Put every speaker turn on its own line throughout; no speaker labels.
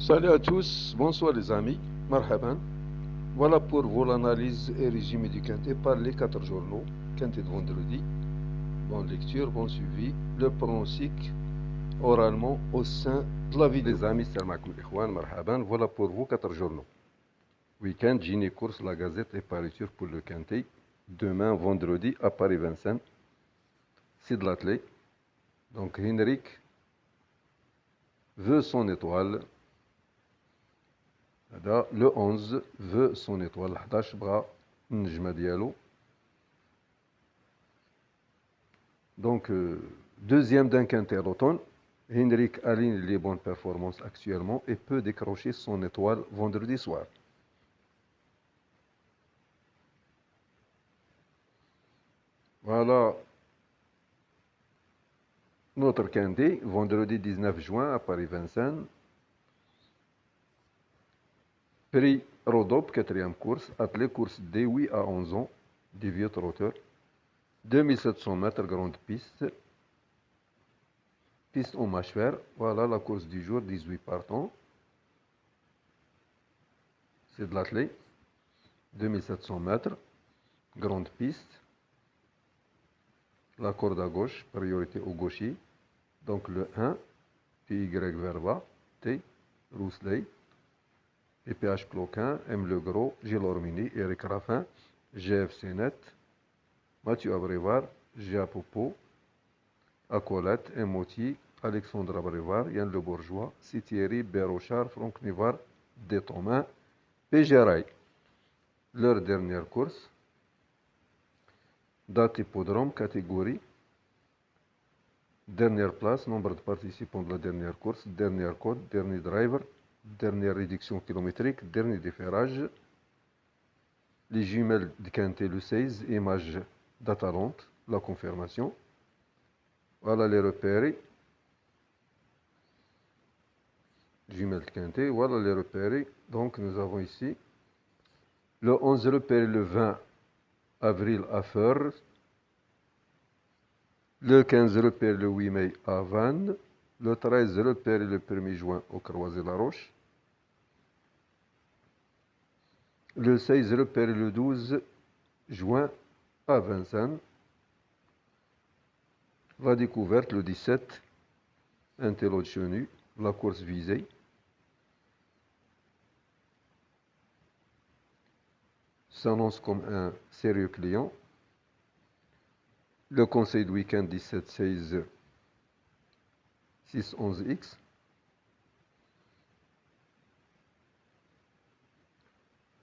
Salut à tous, bonsoir les amis, marhaban. Voilà pour vous l'analyse et résumé du quintet par les 4 journaux. Quintet de vendredi, bonne lecture, bon suivi. Le pronostic oralement au sein de la vie des amis. Salam alaikum ikhwan, marhaban. Voilà pour vous 4 journaux. Week-end, Gini course, la gazette et pariture pour le quintet. Demain, vendredi, à Paris-Vincennes. C'est de l'athlète. Donc Henrik veut son étoile. Le 11 veut son étoile. 11 bras النجمة ديالو. Donc, deuxième d'un quintet d'automne, Henrik aligne les bonnes performances actuellement et peut décrocher son étoile vendredi soir. Voilà notre quintet, vendredi 19 juin à Paris-Vincennes. Prix Rodop, quatrième course, attelé course des 8 à 11 ans, des vieux trotteurs. 2700 mètres, grande piste. Piste en mâche-fer. Voilà la course du jour, 18 partants. C'est de l'athlète. 2700 mètres, grande piste. La corde à gauche, priorité au gaucher. Donc le 1, TY Verba, T, Rousselay, EPH Cloquin, M. Legros, Gilles Ormini, Eric Raffin, GFC Net, Mathieu Abrévar, Gia Popo, Acolette, Emoti, Alexandre Abrévar, Yann Le Bourgeois, Thierry, Bérochard, Franck Nivar, Détomain, Pégérail. Leur dernière course, date hippodrome, catégorie. Dernière place, nombre de participants de la dernière course, dernière code, dernier driver, dernière réduction kilométrique, dernier déferrage. Les jumelles de Quintet le 16, image d'Atalante, la confirmation. Voilà les repérés. Jumelles de Quintet, voilà les repérés. Donc nous avons ici le 11 repéré le 20 avril à Feur. Le 15 repéré le 8 mai à Vannes. Le 13 repéré le 1er juin au Croisé-la-Roche. Le 16 repéré le 12 juin à Vincennes. La découverte le 17, un télo de Chenu, la course visée. S'annonce comme un sérieux client. Le conseil de week-end 17-16 6-11X.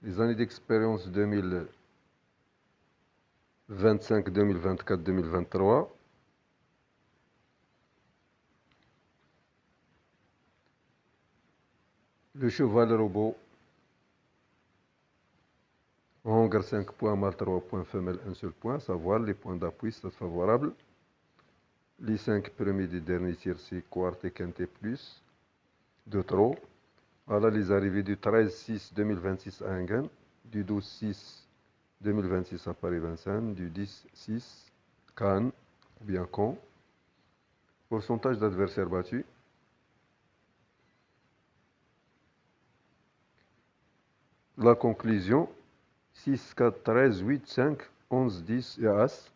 Les années d'expérience 2025, 2024, 2023. Le cheval robot. Hongre 5 points, mâle 3 points, femelle 1 seul point. Savoir les points d'appui, stade favorable. Les 5 premiers des derniers tirs, c'est quart et quintet plus. De trop. Voilà les arrivées du 13-6-2026 à Enghien, du 12-6-2026 à Paris-Vincennes, du 10-6 Cannes, ou bien Caen. Pourcentage d'adversaires battus. La conclusion, 6, 4, 13, 8, 5, 11, 10 et As.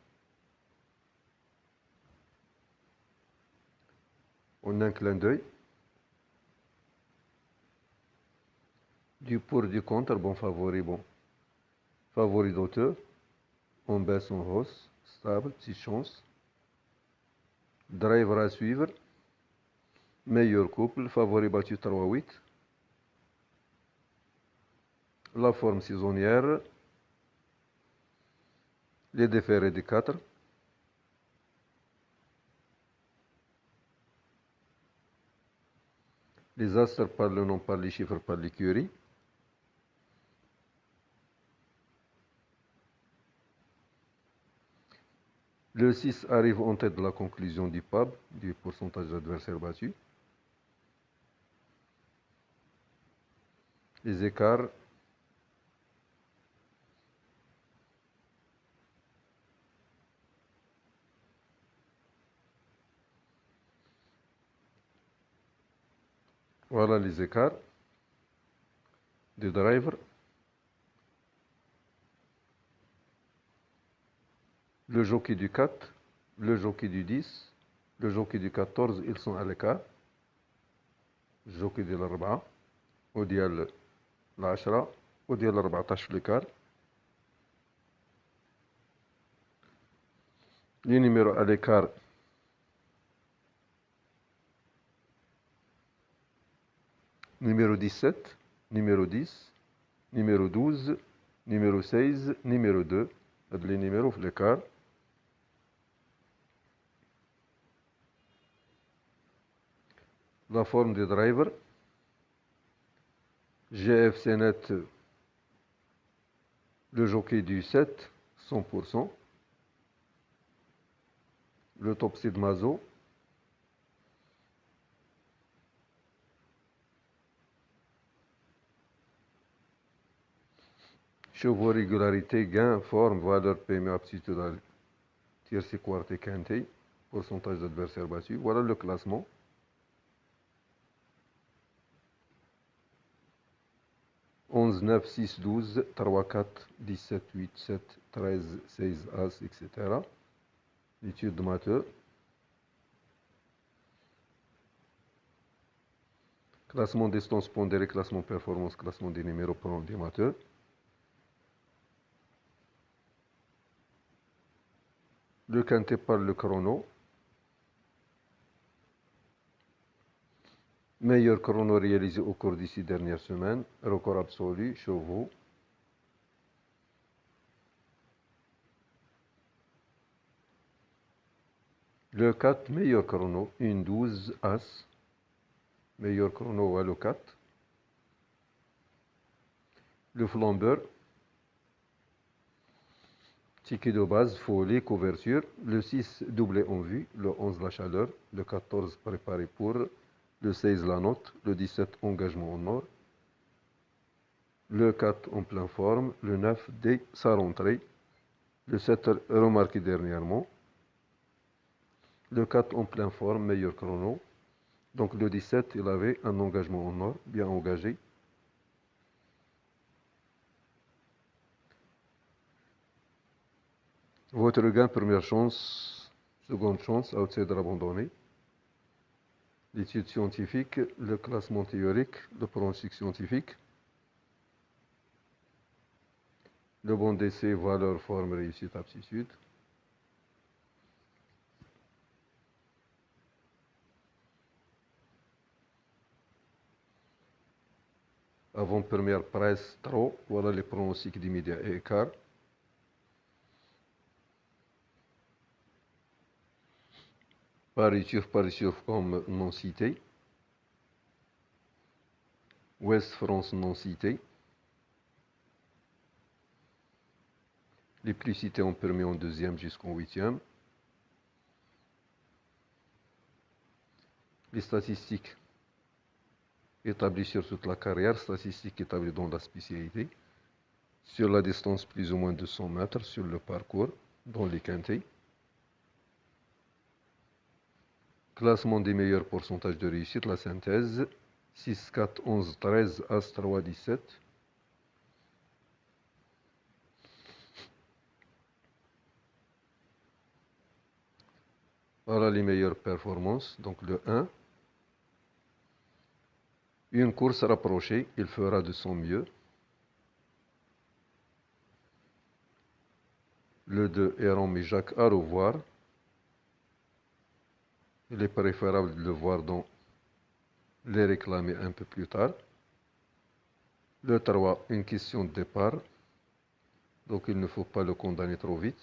En un clin d'œil. Du pour, du contre, bon favori, bon. Favori d'auteur. On baisse, on hausse. Stable, petite chance. Driver à suivre. Meilleur couple. Favori battu 3-8. La forme saisonnière. Les déférés des 4. Les astres par le nom, par les chiffres, par l'écurie. Le 6 arrive en tête de la conclusion du PAB, du pourcentage d'adversaires battus. Les écarts. Voilà les écarts. des drivers. Le jockey du 4, le jockey du 10, le jockey du 14, ils sont à l'écart. الجوكي ديال 4 وديال 10 وديال 14 في l'écart. Les numéros à l'écart, numéro 17, numéro 10, numéro 12, numéro 16, numéro 2. Les numéros à l'écart. La forme des drivers. GFC net, le jockey du 7, 100%. Le top c'est de Mazo. Chevaux, régularité, gain, forme, valeur, PME, aptitude à tiercé, quarté, quinté, pourcentage d'adversaires battus. Voilà le classement. 11, 9, 6, 12, 3, 4, 17, 8, 7, 13, 16, As, etc. L'étude de matheux. Classement distance pondérée, classement performance, classement des numéros pour des matheux. Le quintet par le chrono. Meilleur chrono réalisé au cours des 6 dernières semaines. Record absolu, chevaux. Le 4, meilleur chrono, 1, 12, As. Meilleur chrono, le 4. Le flambeur. Ticket de base, folie, couverture. Le 6, doublé en vue. Le 11, la chaleur. Le 14, préparé pour. Le 16, la note. Le 17, engagement en or. Le 4, en pleine forme. Le 9, dès sa rentrée. Le 7, remarqué dernièrement. Le 4, en pleine forme, meilleur chrono. Donc le 17, il avait un engagement en or, bien engagé. Votre gain, première chance, seconde chance, outsider abandonné. L'étude scientifique, le classement théorique, le pronostic scientifique. Le bon d'essai, valeur, forme, réussite, aptitude. Avant-première presse, trop. Voilà les pronostics d'immédiat et écart. Paris Turf comme non cité. Ouest France non cité. Les plus cités ont permis en deuxième jusqu'en huitième. Les statistiques établies sur toute la carrière, statistiques établies dans la spécialité. Sur la distance plus ou moins de 100 mètres, sur le parcours, dans les quintés. Classement des meilleurs pourcentages de réussite, la synthèse. 6, 4, 11, 13, As, 3, 17. Voilà les meilleures performances. Donc le 1. Une course rapprochée, il fera de son mieux. Le 2, Héron et Jacques à revoir. Il est préférable de le voir dans les réclamer un peu plus tard. Le 3, une question de départ. Donc il ne faut pas le condamner trop vite.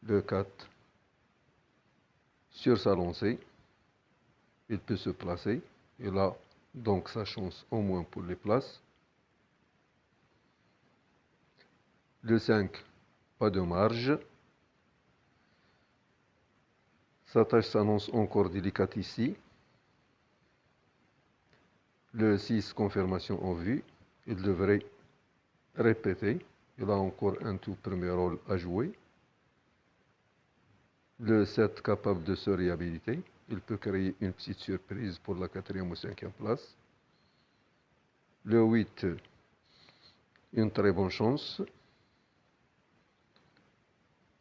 Le 4, sur sa lancée, il peut se placer. Il a donc sa chance au moins pour les places. Le 5, pas de marge. Sa tâche s'annonce encore délicate ici. Le 6, confirmation en vue. Il devrait répéter. Il a encore un tout premier rôle à jouer. Le 7, capable de se réhabiliter. Il peut créer une petite surprise pour la 4e ou 5e place. Le 8, une très bonne chance.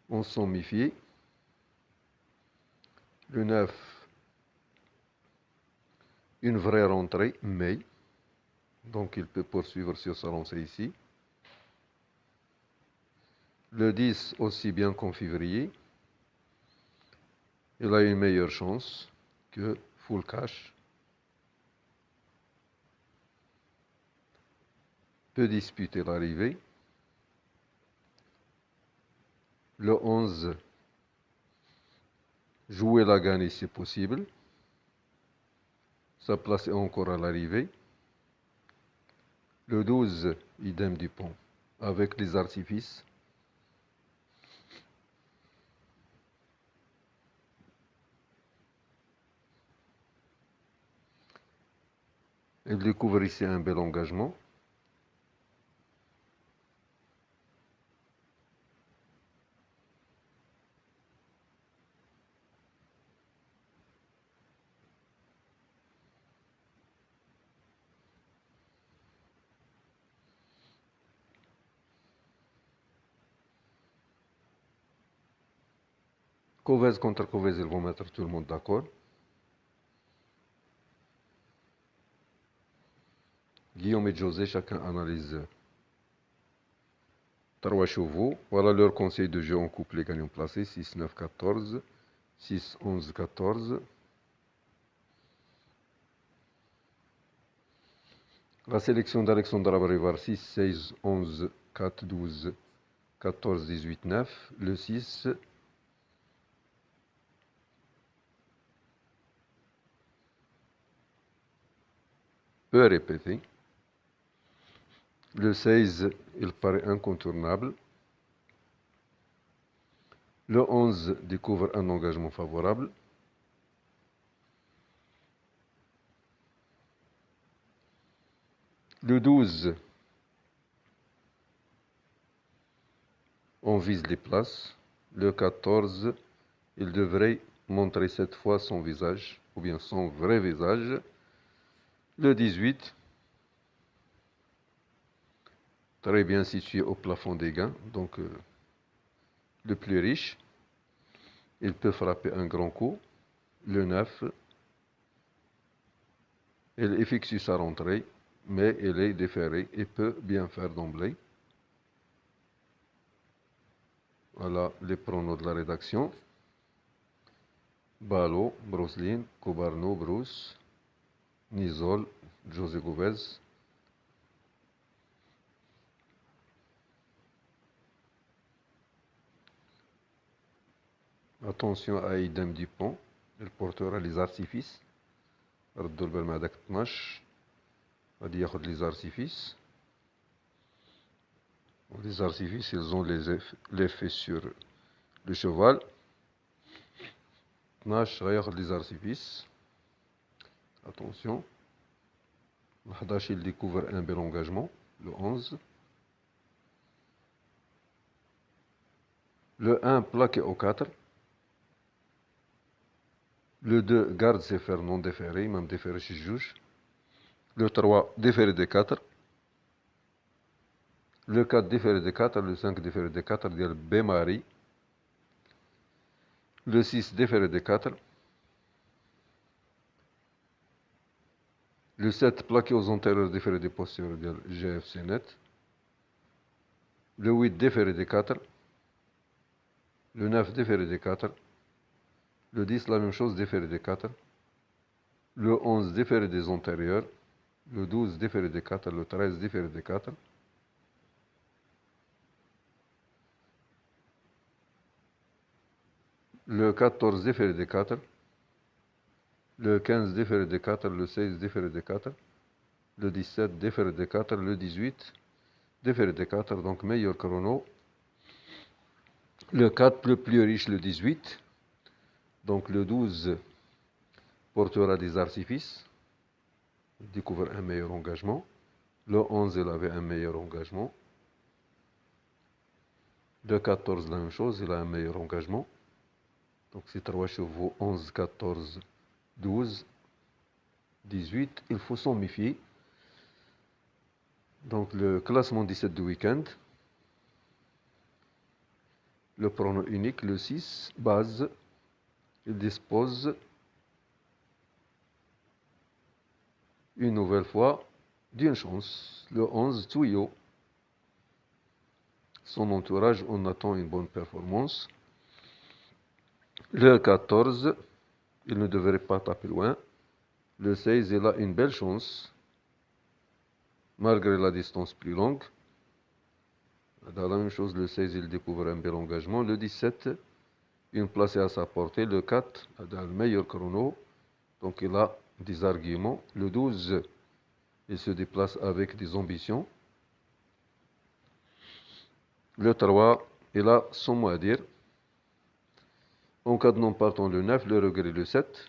On s'en méfie. Le 9, une vraie rentrée, mais. Donc il peut poursuivre sur sa lancée ici. Le 10, aussi bien qu'en février. Il a une meilleure chance que full cash. Peut disputer l'arrivée. Le 11, jouer la gagne si possible. Sa place est encore à l'arrivée. Le 12, idem du pont, avec les artifices. Il découvre ici un bel engagement. Covez contre Covez, ils vont mettre tout le monde d'accord. Guillaume et José, chacun analyse 3 chevaux. Voilà leur conseil de jeu en couple les gagnants placés. 6, 9, 14. 6, 11, 14. La sélection d'Alexandre Abrevar, 6, 16, 11, 4, 12, 14, 18, 9. Le 6. Peut répéter. Le 16, il paraît incontournable. Le 11 découvre un engagement favorable. Le 12, on vise les places. Le 14, il devrait montrer cette fois son visage, ou bien son vrai visage. Le 18, très bien situé au plafond des gains, donc le plus riche. Il peut frapper un grand coup. Le 9, il effectue sa rentrée, mais il est déféré et peut bien faire d'emblée. Voilà les pronos de la rédaction. Ballot, Brosseline, Cobarno, Bruce, Nizol, José Gouvez. Attention à Idem Dupont, il portera les artifices. ردوا البال مع داك 12 غادي ياخد les artifices. Les artifices, ils ont l'effet sur le cheval. 12 غياخد les artifices. Attention. Le 11, il découvre un bel engagement. Le 11. Le 1 plaqué au 4. Le 2 garde ses fers non déférés, même déféré chez le juge. Le 3 déféré des 4. Le 4 déféré des 4. Le 5 déféré des 4. ديال Bémari. Le 6 déféré des 4. Le 7 plaqué aux antérieurs déféré des postérieurs ديال GFC net. Le 8 déféré des 4. Le 9 déféré des 4. Le 10 la même chose, déféré des 4. Le 11 déféré des antérieurs. Le 12 déféré des 4. Le 13 déféré des 4. Le 14 déféré des 4. Le 15 déféré des 4. Le 16 déféré des 4. Le 17 déféré des 4. Le 18 déféré des 4. Donc meilleur chrono. Le 4 le plus riche, le 18. Donc le 12 portera des artifices. Il découvre un meilleur engagement. Le 11, il avait un meilleur engagement. Le 14, la même chose, il a un meilleur engagement. Donc c'est 3 chevaux, 11, 14, 12, 18. Il faut s'en méfier. Donc le classement 17 du week-end. Le pronom unique, le 6, base. Il dispose une nouvelle fois d'une chance. Le 11, tuyau. Son entourage, on attend une bonne performance. Le 14, il ne devrait pas taper loin. Le 16, il a une belle chance, malgré la distance plus longue. Dans la même chose, le 16, il découvre un bel engagement. Le 17, une place est à sa portée. Le 4, dans le meilleur chrono. Donc il a des arguments. Le 12, il se déplace avec des ambitions. Le 3, il a son mot à dire. En cas de non partant, le 9, le regret, le 7.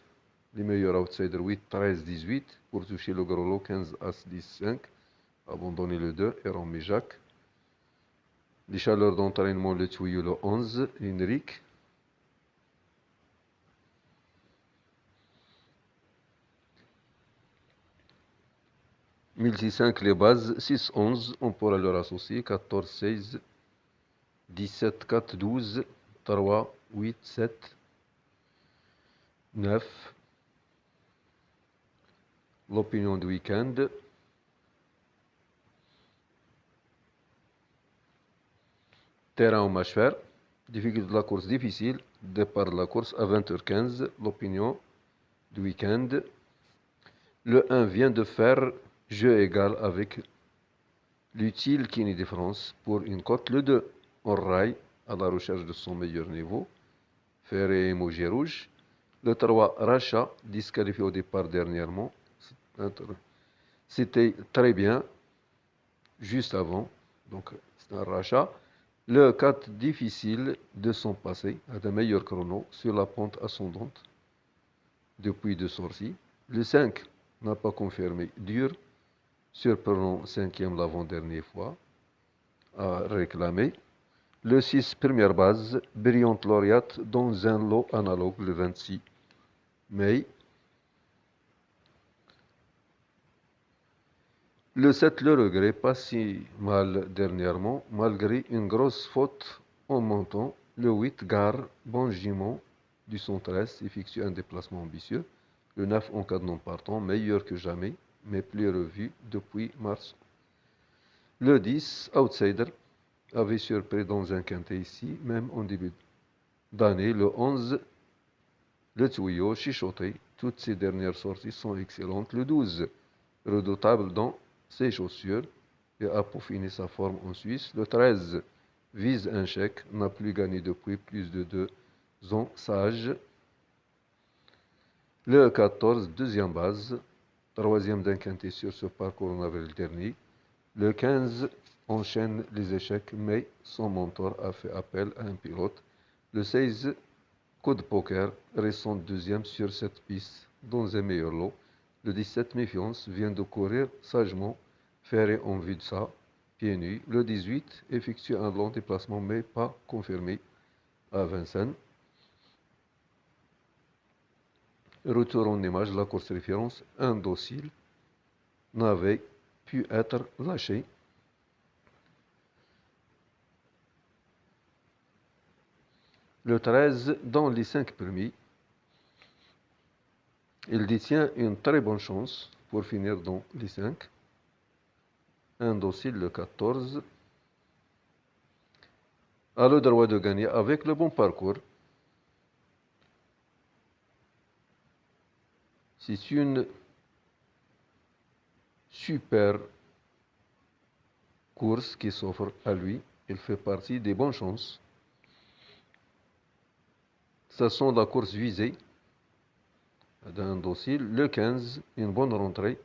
Les meilleurs outsiders 8, 13, 18. Pour toucher le gros lot, 15, As, 10, 5. Abandonner le 2, et remet Jacques. Les chaleurs d'entraînement, le tuyau, le 11, Henrik. Multi-5, les bases, 6, 11, on pourra leur associer, 14, 16, 17, 4, 12, 3, 8, 7, 9. L'opinion du week-end. Terrain au match faire. Difficulté de la course difficile. Départ de la course à 20h15. L'opinion du week-end. Le 1 vient de faire jeu égal avec l'utile Kini de France pour une cote. Le 2 en rail à la recherche de son meilleur niveau. Ferré et emoji rouge. Le 3 rachat disqualifié au départ dernièrement. C'était très bien juste avant. Donc c'est un rachat. Le 4 difficile de son passé a de meilleurs chronos sur la pente ascendante depuis deux sorties. Le 5 n'a pas confirmé dur, surprenant cinquième l'avant-dernière fois, à réclamer. Le 6, première base, brillante lauréate dans un lot analogue le 26 mai. Le 7, le regret, pas si mal dernièrement, malgré une grosse faute en montant. Le 8, gare, bon giment du 113, effectue un déplacement ambitieux. Le 9, en cas de non partant, meilleur que jamais, mais plus revu depuis mars. Le 10, outsider, avait surpris dans un quintet ici, même en début d'année. Le 11, le tuyau, chichoté. Toutes ces dernières sorties sont excellentes. Le 12, redoutable dans ses chaussures et a peaufiné sa forme en Suisse. Le 13 vise un chèque, n'a plus gagné depuis plus de 2 ans, sage. Le 14, deuxième base, troisième d'un quintet sur ce parcours en avril dernier. Le 15 enchaîne les échecs, mais son mentor a fait appel à un pilote. Le 16, coup de poker, récent deuxième sur cette piste dans un meilleur lot. Le 17, méfiance, vient de courir sagement, ferré en vue de ça, pieds nus. Le 18, effectue un long déplacement mais pas confirmé à Vincennes. Retour en image, la course référence, indocile, n'avait pu être lâché. Le 13, dans les 5 premiers, il détient une très bonne chance pour finir dans les 5. Indocile, le 14, a le droit de gagner avec le bon parcours. C'est une super course qui s'offre à lui. Il fait partie des bonnes chances. Ça sent la course visée d'un docile. Le 15, une bonne rentrée.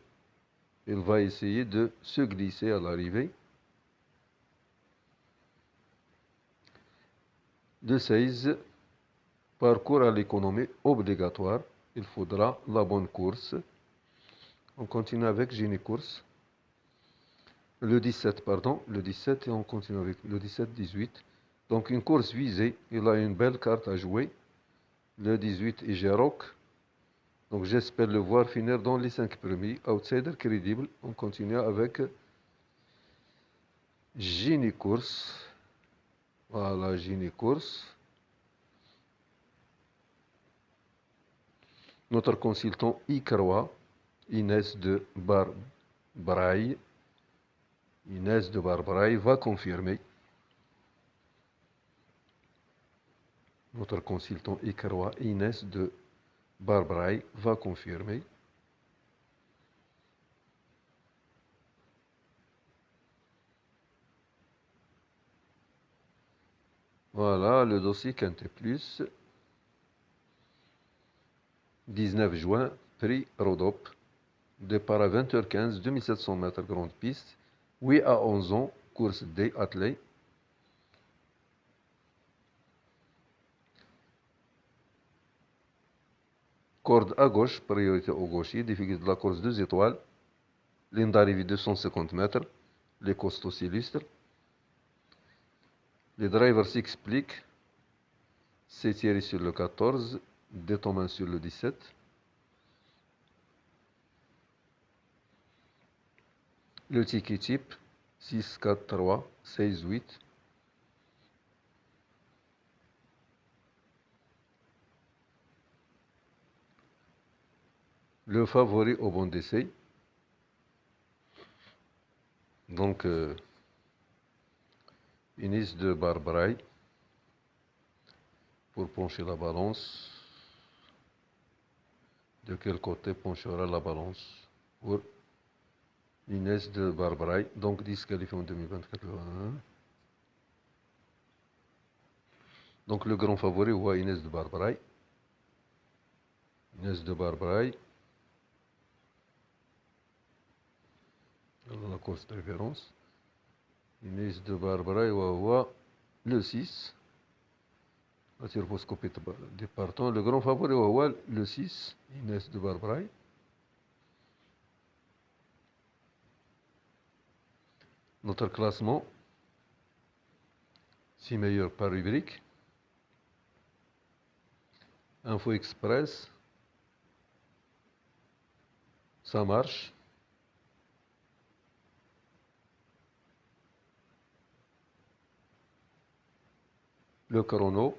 Il va essayer de se glisser à l'arrivée. Le 16, parcours à l'économie obligatoire. Il faudra la bonne course. On continue avec Génie Course. Le 17, pardon, le 17 et on continue avec le 17-18. Donc une course visée, il a une belle carte à jouer. Le 18 est Géroc. Donc j'espère le voir finir dans les 5 premiers. Outsider crédible, on continue avec Gini Course. Voilà, Gini Course. Notre consultant Icarwa, Inès de Barbraille, Inès de Barbraille va confirmer. Notre consultant Icarwa, Inès de Barbraille va confirmer. Voilà, le dossier Quintet Plus. 19 juin, prix Rodop. Départ à 20h15, 2700 mètres grande piste. 8 à 11 ans, course D attelée. Corde à gauche, priorité au gaucher. Difficulté de la course 2 étoiles. Ligne d'arrivée 250 mètres. Les costauds s'illustrent. Les drivers s'expliquent. C'est Thierry sur le 14. Détomain sur le 17. Le ticket type 6, 4, 3, 16, 8. Le favori au bon d'essai. Donc, Inès de Barbraille pour pencher la balance. De quel côté penchera la balance pour Inès de Barbraille, donc disqualifié en 2024. Donc le grand favori, ouais, Inès de Barbraille. Inès de Barbraille. Dans la course de référence. Inès de Barbraille, ouais, le 6. La turboscopie de partant. Le grand favori, ouais, le 6. Inès de Barbraille. Notre classement. 6 meilleurs par rubrique. Info Express. Ça marche. Le chrono.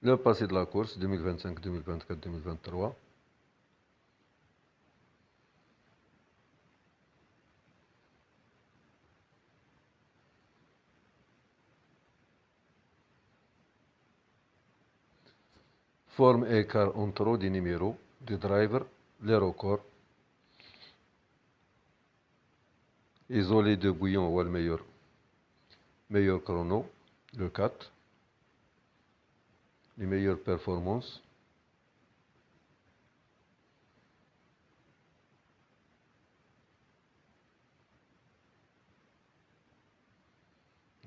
Le passé de la course 2025, 2024, 2023. Forme et écart entre des numéros, des drivers, les records. Isolé de bouillon ou le meilleur chrono, le 4. Les meilleures performances.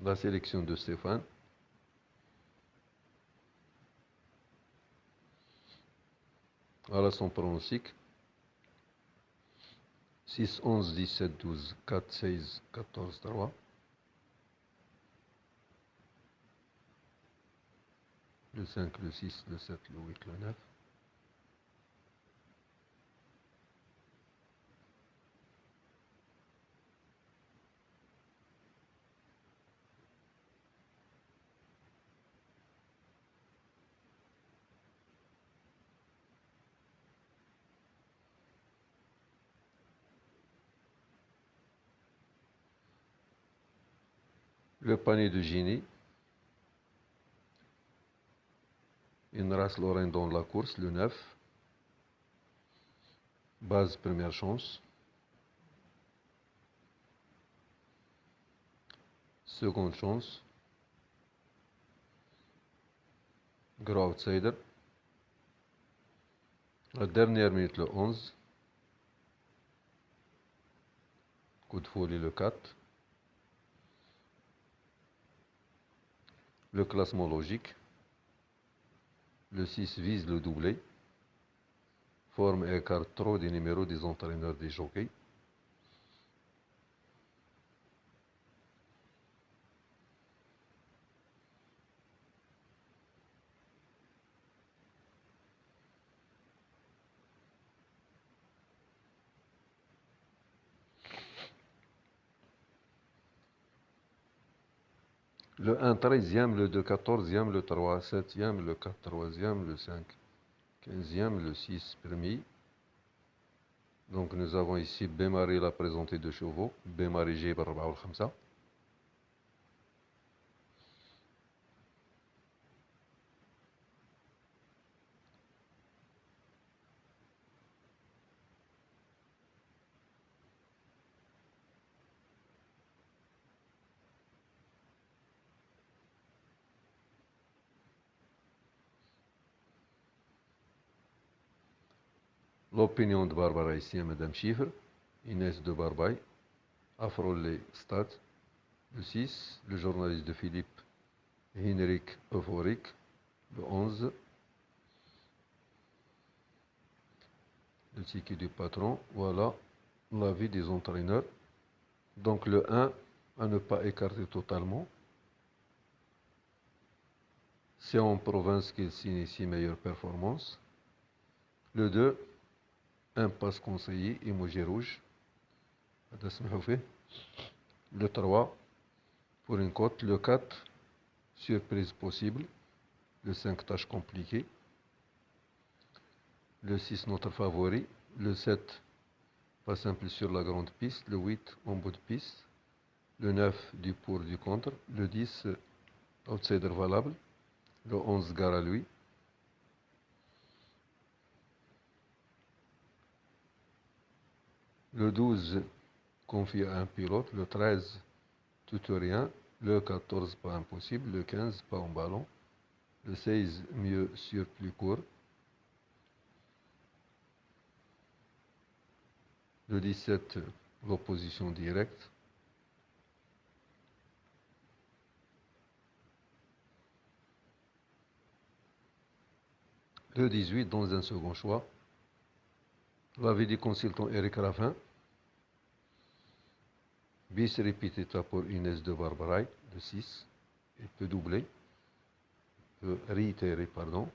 La sélection de Stéphane. Voilà son pronostic. 6, 11, 17, 12, 4, 16, 14, 3. Le 5, le 6, le 7, le 8, le 9. Le panier de Gini. Une race Lorraine dans la course, le 9. Base première chance. Seconde chance. Gros outsider. La dernière minute, le 11. Coup de folie, le 4. Le classement logique. Le 6 vise le doublé. Forme et écart trop des numéros des entraîneurs des jockeys. Le 1 13e, le 2 14e, le 3 7e, le 4 3e, le 5 15e, le 6 permis. Donc nous avons ici Bémaré la présentée de chevaux, Bémaré G barba ou khamsa. L'opinion de Barbara ici, Madame Chiffre, Inès de Barbaye, Afrolé Stade, le 6, le journaliste de Philippe, Henrik Euphorique, le 11, le ticket du patron, voilà l'avis des entraîneurs. Donc le 1, à ne pas écarter totalement. C'est en province qu'il s'initie meilleure performance. Le 2, impasse conseillé, emoji rouge. Le 3, pour une cote. Le 4, surprise possible. Le 5, tâche compliquée. Le 6, notre favori. Le 7, pas simple sur la grande piste. Le 8, en bout de piste. Le 9, du pour, du contre. Le 10, outsider valable. Le 11, gare à lui. Le 12, confié à un pilote. Le 13, tout ou rien. Le 14, pas impossible. Le 15, pas en ballon. Le 16, mieux sur plus court. Le 17, l'opposition directe. Le 18, dans un second choix. L'avis du consultant Eric Raffin. Bis repetita pour Inès de Barbaray, le 6. Il peut doubler. Il peut réitérer, pardon.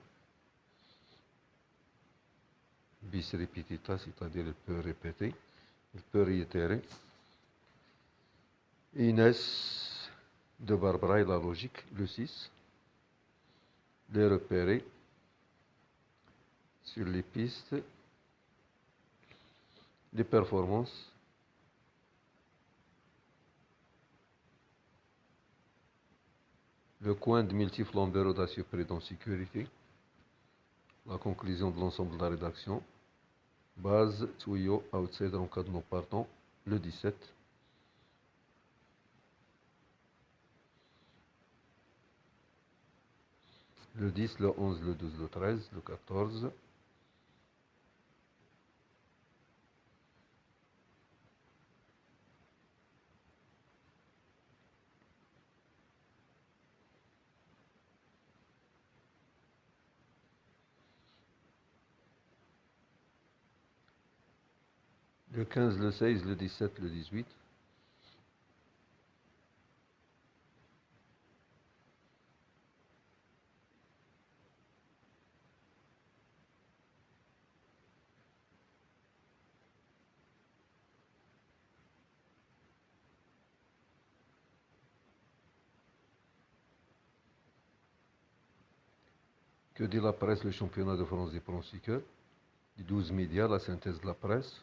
Bis repetita, c'est-à-dire il peut répéter. Il peut réitérer. Inès de Barbaray, la logique, le 6. Les repérer sur les pistes. Les performances. Le coin de multiflambeur audacieux prudent sécurité. La conclusion de l'ensemble de la rédaction. Base, tuyau, outsider en cas de non partant. Le 17. Le 10, le 11, le 12, le 13, le 14. Le 15, le 16, le 17, le 18. Que dit la presse, le championnat de France des pronostiqueurs? Les 12 médias, la synthèse de la presse.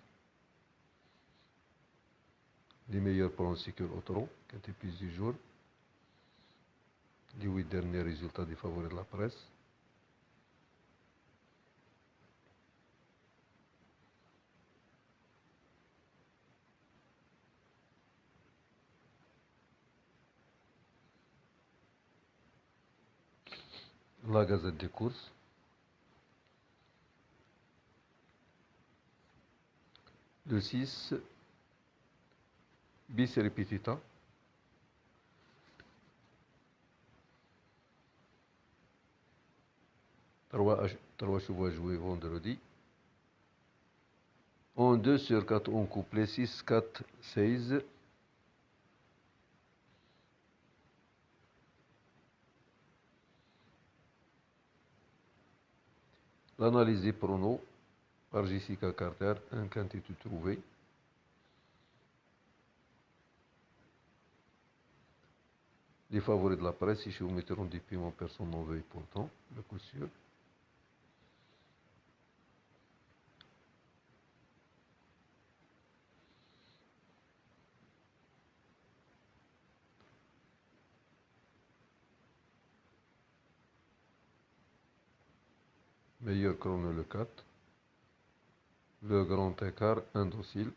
Les meilleurs pronostiqueurs au trot, plus du jour. Les 8 derniers résultats des favoris de la presse. La Gazette des courses. Le 6, bis repetita. Trois chevaux à jouer vendredi. En 2 sur 4 en couplet, 6, 4, 16. L'analyse des pronos par Jessica Carter, un quantité trouvé. Les favoris de la presse, ici vous mettront des paiements, personne n'en veuille pourtant, le coup sûr. Meilleur chrono le 4. Le grand écart indocile.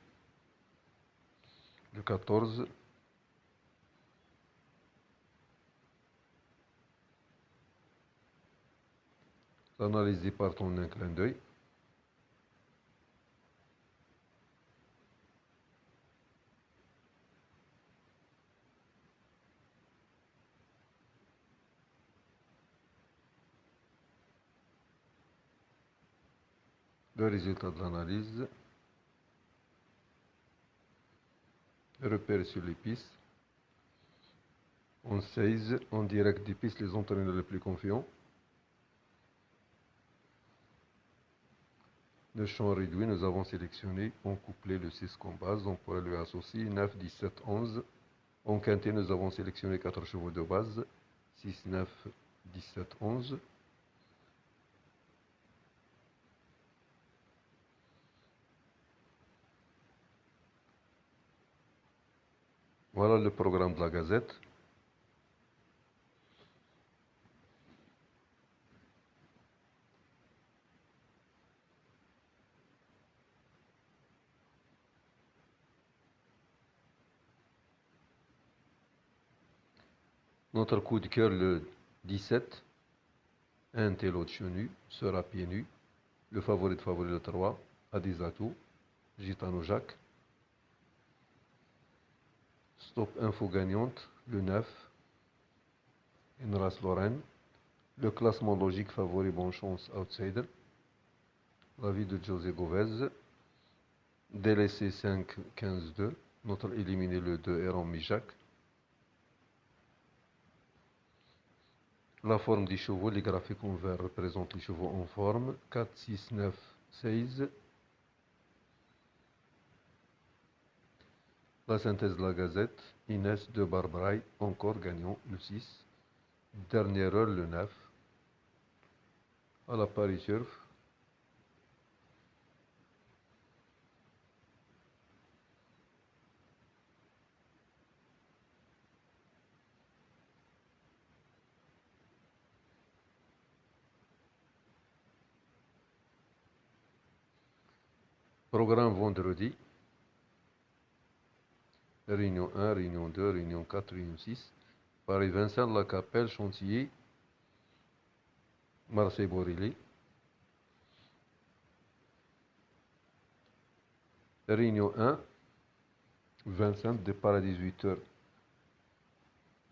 Le 14. L'analyse des parts en un clin d'œil. Le résultat de l'analyse. Repère sur les pistes. On saisit en direct des pistes les entraîneurs les plus confiants. Le champ réduit, nous avons sélectionné en couplet le 6 comme base, on pourrait lui associer 9, 17, 11. En quintet, nous avons sélectionné 4 chevaux de base, 6, 9, 17, 11. Voilà le programme de la Gazette. Notre coup de cœur le 17, un tel au-dessus nu, sera pieds nus. Le favori de favori le 3, a des atouts, Gitano Jacques. Stop info gagnante, le 9, une race Lorraine. Le classement logique favori bonne chance outsider. La vie de José Govez. Délaissé 5, 15, 2. Notre éliminé le 2, Aaron Mijak. La forme des chevaux, les graphiques en vert représentent les chevaux en forme. 4, 6, 9, 16. La synthèse de la Gazette. Inès de Barbraille, encore gagnant le 6. Dernière heure le 9. À la Paris Surf. Programme vendredi. Réunion 1, réunion 2, réunion 4, réunion 6. Paris-Vincent de la Capelle, Chantilly, Marseille-Borély. Réunion 1, Vincent, départ à 18h.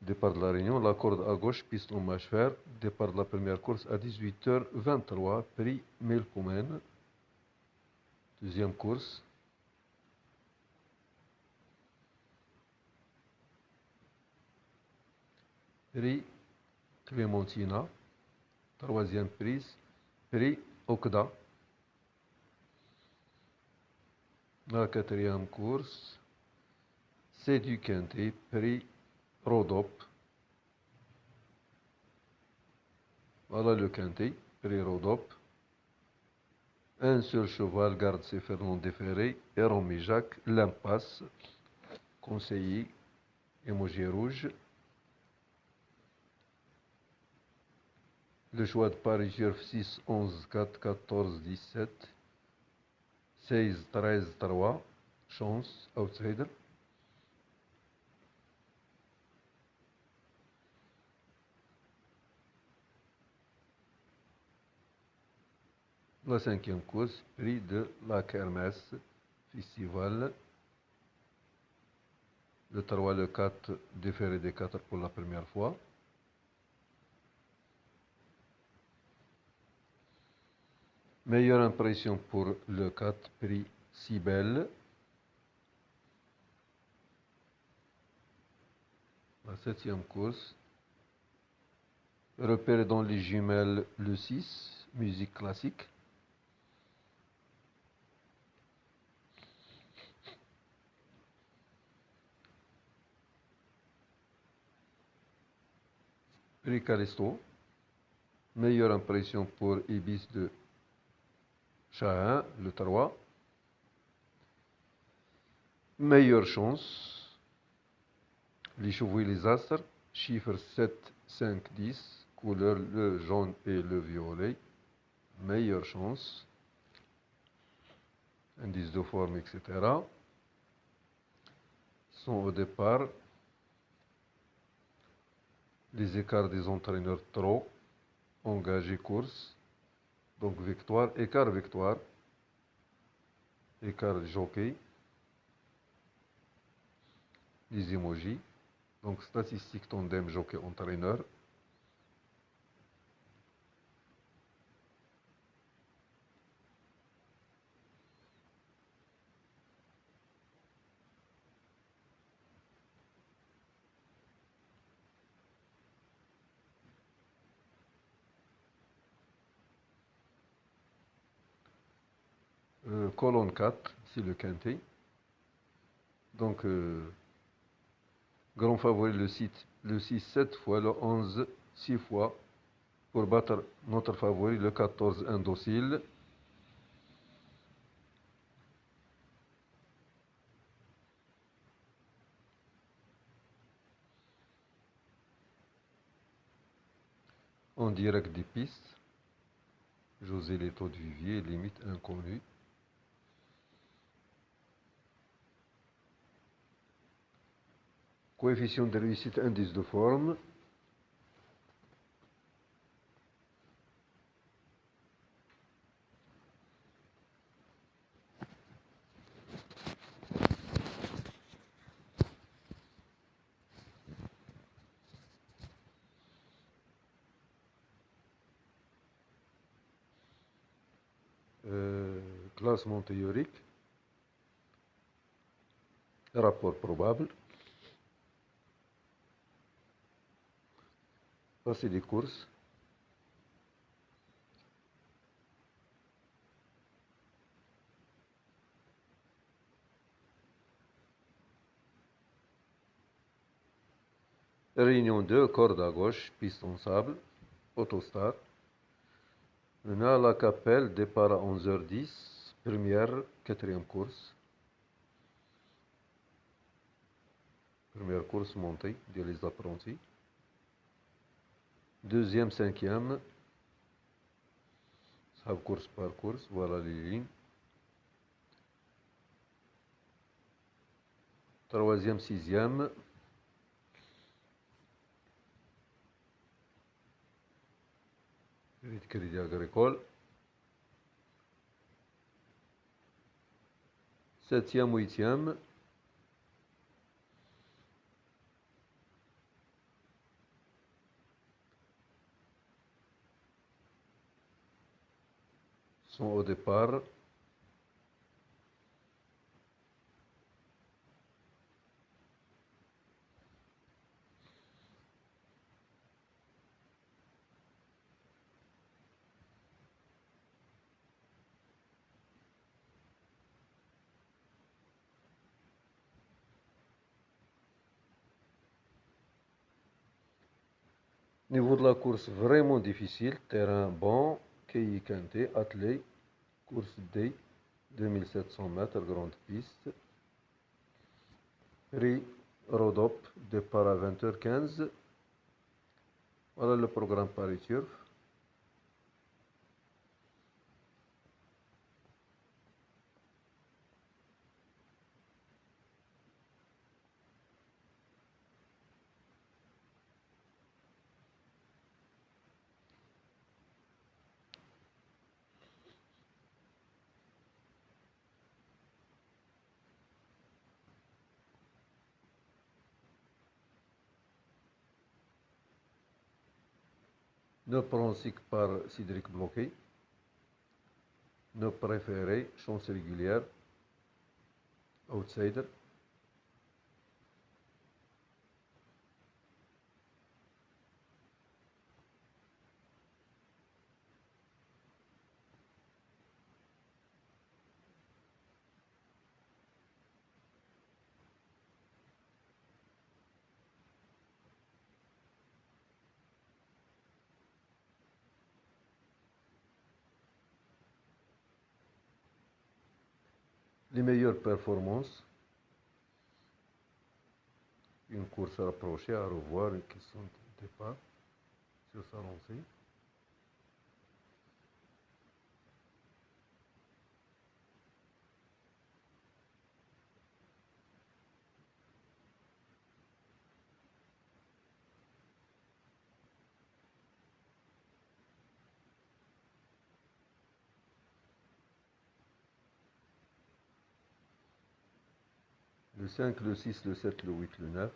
Départ de la Réunion, la corde à gauche, piste en mâche fer. Départ de la première course à 18h23, prix Melpomène. Deuxième course. Prix Clémentina. Troisième prise. Prix Okda. La quatrième course. C'est du quintet. Prix Rodop. Voilà le quintet. Prix Rodop. Un seul cheval garde ses Fernand Déferré. Héron Mijac. L'impasse. Conseiller. Émoji rouge. Le choix de Paris Surf 6, 11, 4, 14, 17, 16, 13, 3. Chance, outsider. La cinquième course, prix de la Kermesse Festival. Le 3, le 4, déféré des 4 pour la première fois. Meilleure impression pour le 4, prix Cybelle. La septième course. Repéré dans les jumelles le 6, musique classique. Prix Callisto. Meilleure impression pour Ibis de Chahin, le 3. Meilleure chance. Les chevaux et les astres. Chiffres 7, 5, 10. Couleur le jaune et le violet. Meilleure chance. Indice de forme, etc. Sont au départ. Les écarts des entraîneurs trop. Engagé course. Donc victoire, écart victoire. Écart jockey. Les emojis. Donc statistique tandem jockey entraîneur. Colonne 4, c'est le quintet. Donc grand favori le 6 7 fois, le 11 6 fois. Pour battre notre favori, le 14 indocile. En direct des pistes. José Leto de Vivier, limite inconnue. Coefficient de réussite, indice de forme. Classement théorique. Rapport probable. Passé des courses. Réunion 2, corde à gauche, piste en sable, autostar. On a la Capelle, départ à 11h10, première, quatrième course. Première course montée des apprentis. Deuxième, cinquième. Course par course, voilà les lignes. Troisième, sixième. Crédit agricole. Septième, huitième. Sont au départ. Niveau de la course vraiment difficile, terrain bon, Kei Quintet, attelé, course D, 2700 mètres, grande piste. Prix Rodop, départ à 20h15. Voilà le programme Paris Turf. Nos pronostics par Cédric Bloqué. Nos préférés, chance régulière, outsider. les meilleures performances, une course rapprochée à revoir, une question de départ sur sa lancée. Le 5, le 6, le 7, le 8, le 9.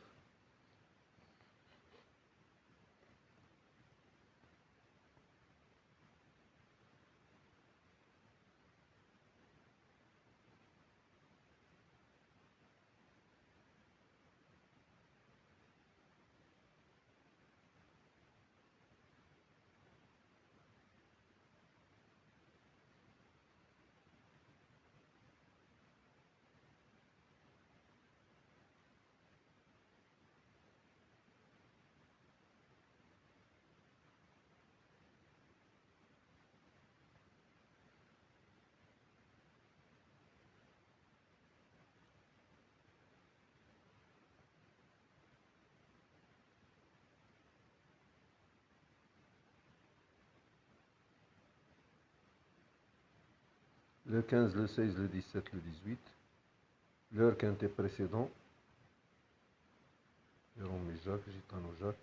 Le 15, le 16, le 17, le 18. L'heure quintet précédent. Jérôme et Jacques, Gitano Jacques.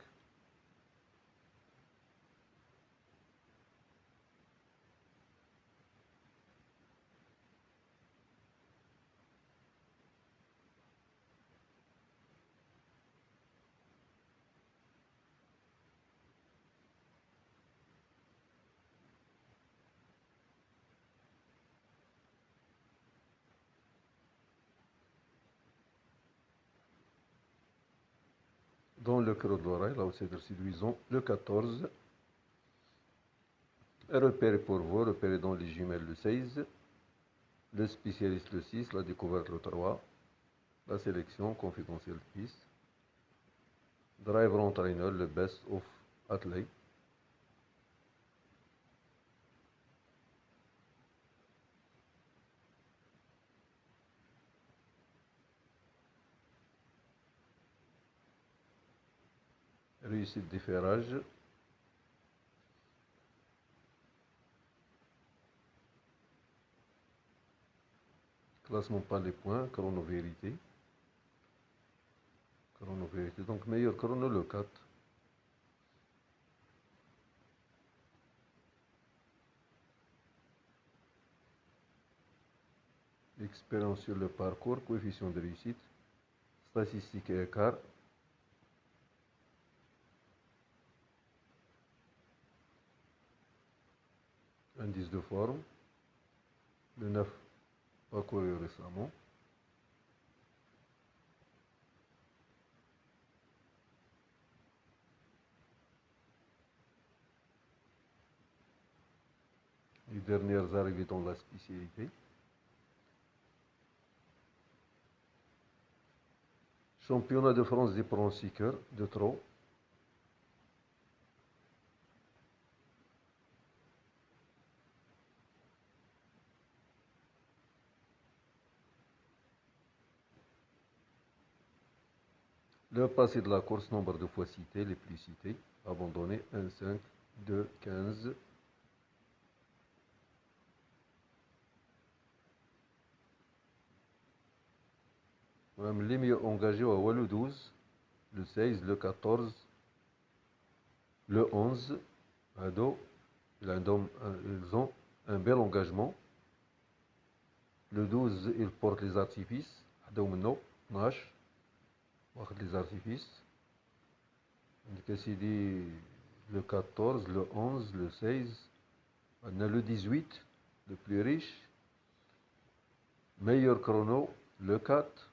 Dans le creux de l'oreille, là où c'est séduisant, le 14. Repéré pour vous, repéré dans les jumelles le 16. Le spécialiste le 6, la découverte le 3. La sélection confidentielle piste. Driver entraîneur, le best of athlete. Réussite des ferrages. Classement par les points, chrono-vérité. Chrono-vérité, donc meilleur chrono le 4. Expérience sur le parcours, coefficient de réussite, statistique et écart. Indice de forme. Le 9 parcouru récemment. Les dernières arrivées dans la spécialité. Championnat de France des pronsiqueurs de trot. Le passé de la course, nombre de fois cité, les plus cités. Abandonné, 1, 5, 2, 15. Même les mieux engagés au le 12, le 16, le 14, le 11. Ado, ils ont un bel engagement. Le 12, ils portent les artifices. Ado منه 12. واخد les artifices. dit le 14, le 11, le 16. On a le 18, le plus riche. Meilleur chrono, le 4.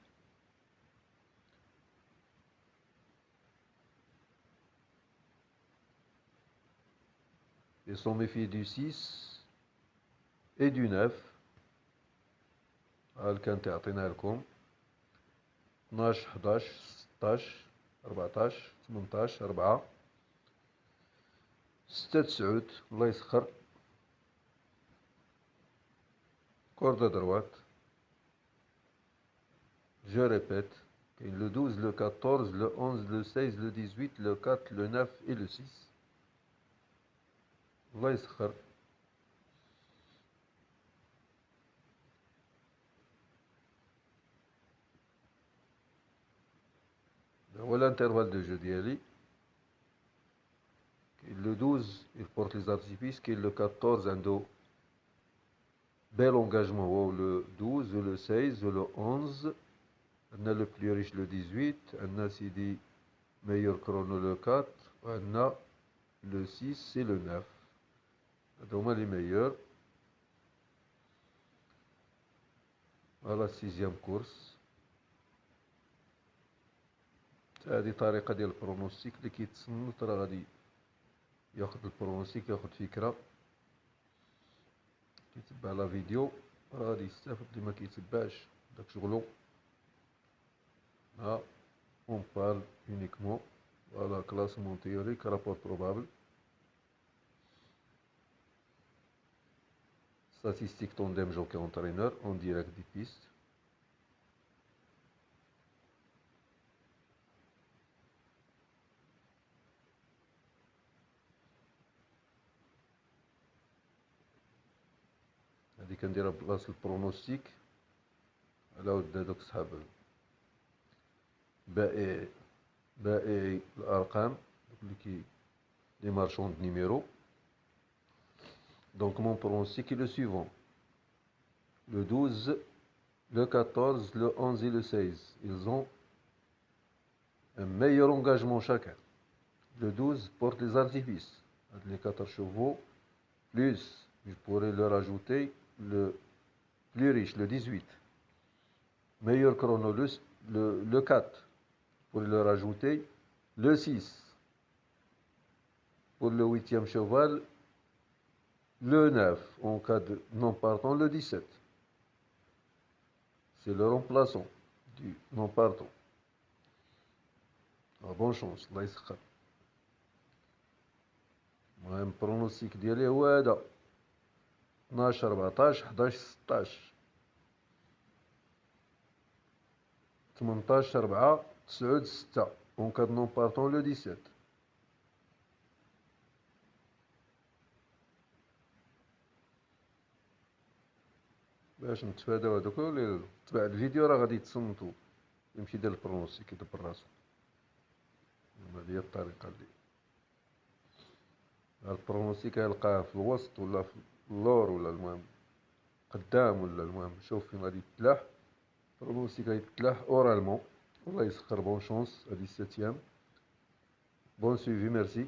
Ils sont méfiés du 6 et du 9. الكانتي عطينا لكم 12 11 16 14 18 4 6 9. الله يسخر كوردا دروات. Je répète, le 12, le 14, le 11, le 16, le 18, le 4, le 9 et le 6. الله يسخر. Voilà l'intervalle de jeu d'Yali. Le 12, il porte les artifices, le 14, un dos bel engagement, le 12, le 16, le 11, on a le plus riche le 18, on a Sidi meilleur chrono le 4, on a le 6 et le 9. Donc les meilleurs. Voilà la sixième course. هذه طريقة ديال البرونوستيك اللي كيتصنت راه غادي ياخد البرونوستيك ياخد فكرة كيتبع لا فيديو راه غادي يستافد اللي ما كيتبعش داك شغلو. ها on parle uniquement voilà classement théorique rapport probable statistique tandem jockey entraîneur en direct des pistes. هادي كنديرها بلاص البرونوستيك على ود هادوك صحاب بائعي الارقام اللي les marchands de numéros. Donc mon pronostic est le suivant: le 12, le 14, le 11 et le 16, ils ont un meilleur engagement chacun. Le 12 porte les artifices, les 14 chevaux, plus je pourrais leur ajouter le plus riche, le 18. Meilleur chrono, le 4, pour leur ajouter le 6. Pour le 8e cheval, le 9, en cas de non partant, le 17. C'est le remplaçant du non partant. Bonne chance, الله يسخر. المهم البرونوستيك ديالي هو هذا: 12 14 11 16 18 4 9 6 en cas de non partant le 17. باش نتفاداو هذوك اللي تبع الفيديو راه غادي يتصنتو يمشي يدير البرونوستيك يدبر راسو. هذه هي الطريقه اللي البرونوستيك يلقاه في الوسط ولا في اللور ولا المهم قدام ولا المهم شوف فين غادي يتلاح. البرونوستيك غادي يتلاح اورالمون. الله يسخر. بون شونس هادي 7. بون سويفي ميرسي.